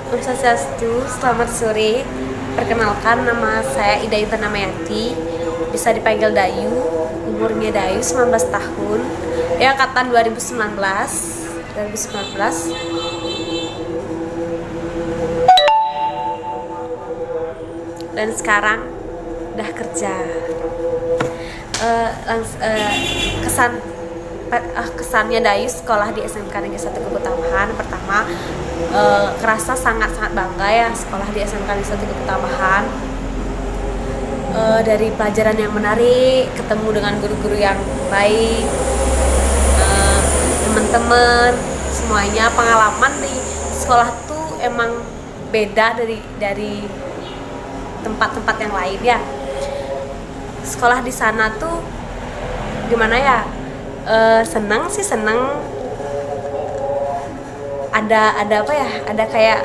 Om Swastiastu, selamat sore. Perkenalkan, nama saya Ida Intan Namayati, bisa dipanggil Dayu. Umurnya Dayu 19 tahun. Ya, angkatan 2019. Dan sekarang udah kerja. Kesan kesannya Dayu sekolah di SMK Negeri 1 Kebutambahan. Pertama, kerasa sangat-sangat bangga ya sekolah di SMK Negeri 1 Kebutambahan. Dari pelajaran yang menarik, ketemu dengan guru-guru yang baik, teman-teman, semuanya. Pengalaman di sekolah tuh emang beda dari tempat-tempat yang lain ya. Sekolah di sana tuh gimana ya, seneng ada apa ya, ada kayak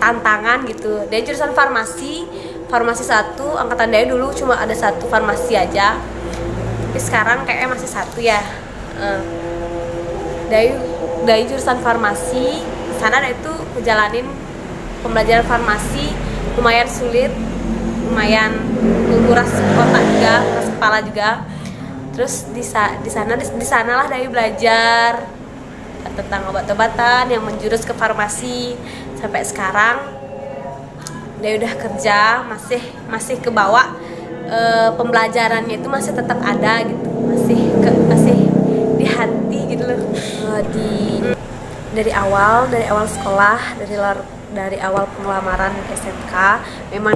tantangan gitu. Dia jurusan farmasi 1, angkatan Dayu dulu cuma ada 1 farmasi aja, tapi sekarang kayaknya masih 1 ya. Dayu jurusan farmasi. Sana Dayu tuh ngejalanin pembelajaran farmasi lumayan sulit, lumayan menguras otak juga, menguras kepala juga. Terus di sana lah Dayu belajar tentang obat-obatan yang menjurus ke farmasi. Sampai sekarang Dayu udah kerja, masih kebawa, pembelajarannya itu masih tetap ada gitu, masih di hati gitu loh. Dari awal sekolah, dari awal pengelamaran SMK, memang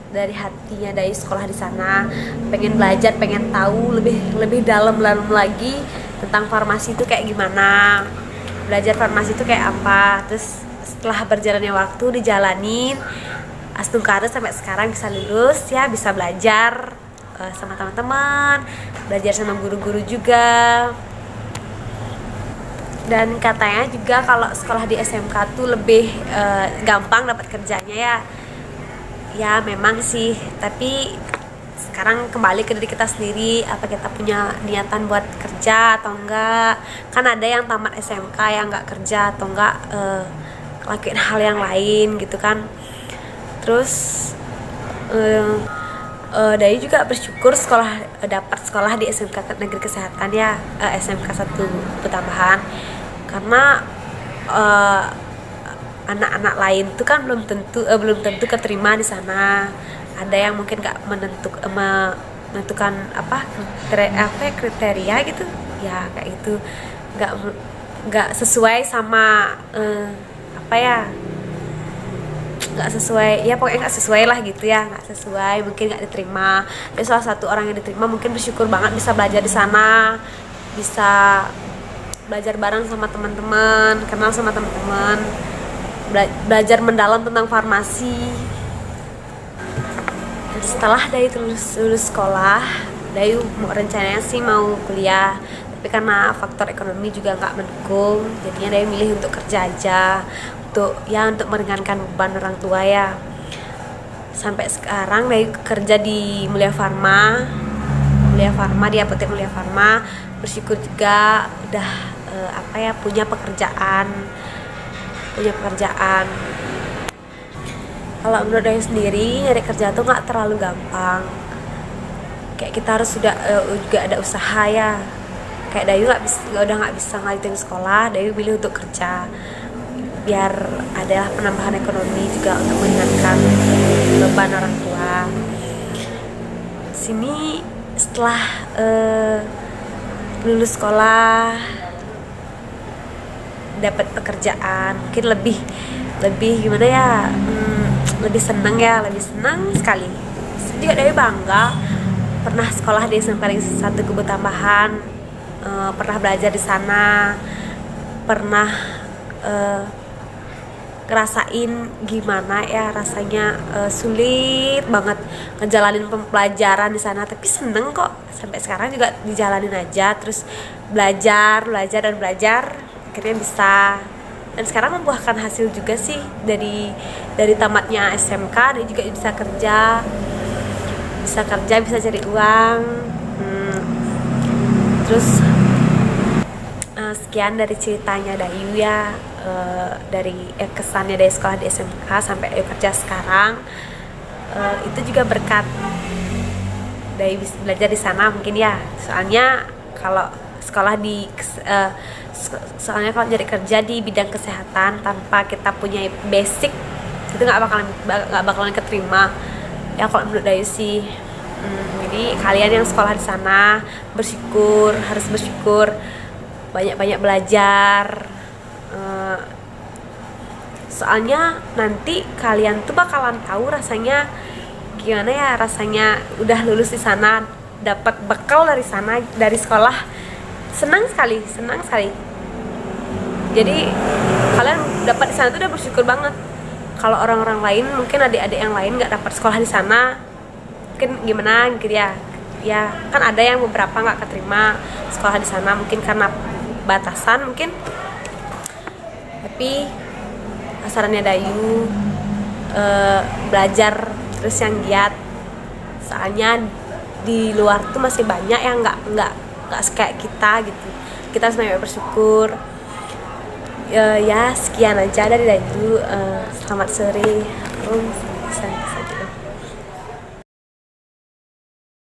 dari hatinya Dayu sekolah di sana, pengen belajar, pengen tahu lebih dalam lagi tentang farmasi itu kayak gimana, belajar farmasi itu kayak apa. Terus setelah berjalannya waktu dijalanin, astungkara sampai sekarang bisa lulus ya, bisa belajar sama teman-teman, belajar sama guru-guru juga. Dan katanya juga kalau sekolah di SMK tuh lebih gampang dapat kerjanya ya. Ya memang sih, tapi sekarang kembali ke diri kita sendiri, apa kita punya niatan buat kerja atau enggak. Kan ada yang tamat SMK yang enggak kerja atau enggak lakuin hal yang lain gitu kan. Terus Dayu juga bersyukur dapat sekolah di SMK Negeri Kesehatan ya, SMK 1 Kebutambahan. Karena anak-anak lain tuh kan belum tentu keterima di sana. Ada yang mungkin nggak menentukan kriteria gitu ya, kayak itu nggak sesuai sama nggak sesuai ya, pokoknya nggak sesuai lah gitu ya, nggak sesuai, mungkin nggak diterima. Tapi salah satu orang yang diterima mungkin bersyukur banget bisa belajar di sana, bisa belajar bareng sama teman-teman, kenal sama teman-teman, belajar mendalam tentang farmasi. Dan setelah Dayu lulus sekolah, Dayu rencananya sih mau kuliah, tapi karena faktor ekonomi juga nggak mendukung, jadinya Dayu milih untuk kerja aja, untuk meringankan beban orang tua ya. Sampai sekarang Dayu kerja di Mulia Farma di apotek Mulia Farma. Bersyukur juga udah punya pekerjaan. Kalau menurut Dayu sendiri, nyari kerja tuh nggak terlalu gampang. Kayak kita harus juga ada usaha ya. Kayak Dayu udah nggak bisa ngelanjutin sekolah, Dayu pilih untuk kerja biar ada penambahan ekonomi juga untuk meringankan beban orang tua. Sini setelah lulus sekolah, dapat pekerjaan, mungkin lebih gimana ya, lebih senang sekali. Saya juga Dayu bangga pernah sekolah di SMK Negeri 1 Kebutambahan, pernah belajar di sana, pernah ngerasain gimana ya rasanya, sulit banget ngejalanin pelajaran di sana, tapi seneng kok. Sampai sekarang juga dijalanin aja, terus belajar, akhirnya bisa. Dan sekarang membuahkan hasil juga sih, dari tamatnya SMK dia juga bisa kerja, bisa cari uang. Terus sekian dari ceritanya Dayu ya. dari kesannya dari sekolah di SMK sampai kerja sekarang, itu juga berkat dari belajar di sana mungkin ya. Soalnya kalau sekolah di soalnya kalau jadi kerja di bidang kesehatan tanpa kita punya basic itu nggak bakalan keterima ya kalau menurut Dayu sih. Jadi kalian yang sekolah di sana harus bersyukur, banyak-banyak belajar. Soalnya nanti kalian tuh bakalan tahu rasanya gimana ya, rasanya udah lulus di sana, dapat bekal dari sana, dari sekolah. Senang sekali. Jadi kalian dapat di sana tuh udah bersyukur banget. Kalau orang-orang lain, mungkin adik-adik yang lain nggak dapat sekolah di sana, mungkin gimana gitu ya. Ya kan ada yang beberapa nggak keterima sekolah di sana, mungkin karena batasan mungkin. Tapi sarannya Dayu, belajar terus yang giat. Soalnya di luar tuh masih banyak yang nggak kayak kita gitu. Kita harus banyak bersyukur. Ya sekian aja dari Dayu. Selamat sore.